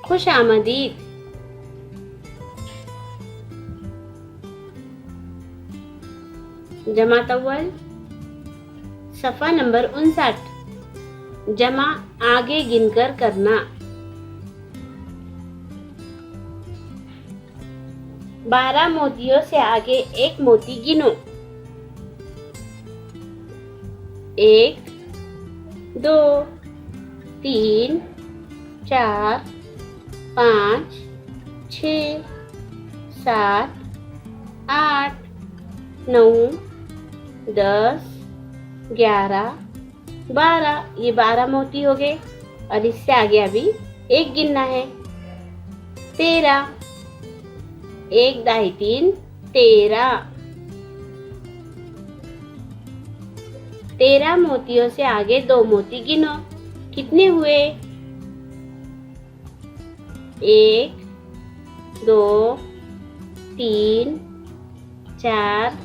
खुश आमदीद। जमात अव्वल सफ़ा नंबर 59। जमा आगे गिनकर करना। 12 मोतियों से आगे एक मोती गिनो। 1 2 3 4 5 6 7 8 9 10 11 12। ये 12 मोती हो गए और इससे आगे अभी एक गिनना है। 13। 1 दाई 3 13। 13 मोतियों से आगे 2 मोती गिनो। कितने हुए? 1 2 3 4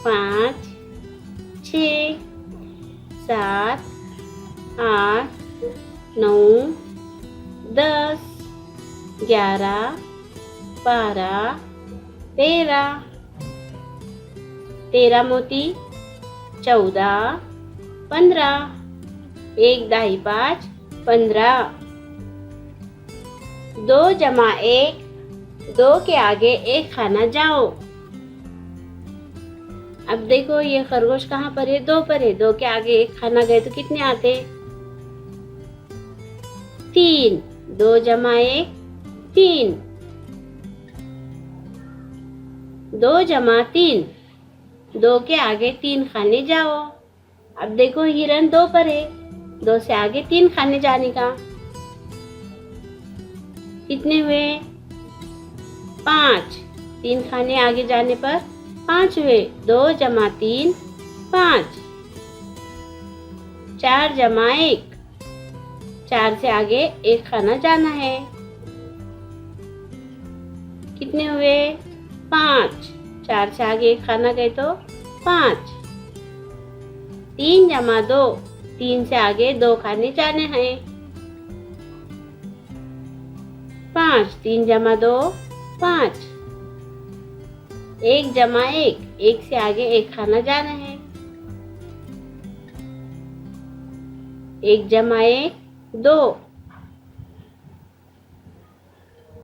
5 6 7 8 9 10 11 12 13। 13 मोती 14 15। 1 दाई 5 15। 2 जमा 1 2 के आगे एक खाना जाओ। अब देखो ये खरगोश कहाँ पर है? 2 पर है। 2 के आगे एक खाना गए तो कितने आते? 3। 2 जमा 1 3। 2 जमा 3। 2 के आगे 3 खाने जाओ। अब देखो हिरन 2 पर है। 2 से आगे 3 खाने जाने का। कितने हुए? 5। 3 खाने आगे जाने पर 5 हुए। 2 जमा 3 5। 4 जमा 1। 4 से आगे एक खाना जाना है। कितने हुए? 5। 4 से आगे एक खाना गए तो 5। 3 जमा 2। 3 से आगे 2 खाने जाने हैं। 5। 3 जमा 2 5। 1 जमा 1। 1 से आगे एक खाना जाना है। 1 जमा 1 2।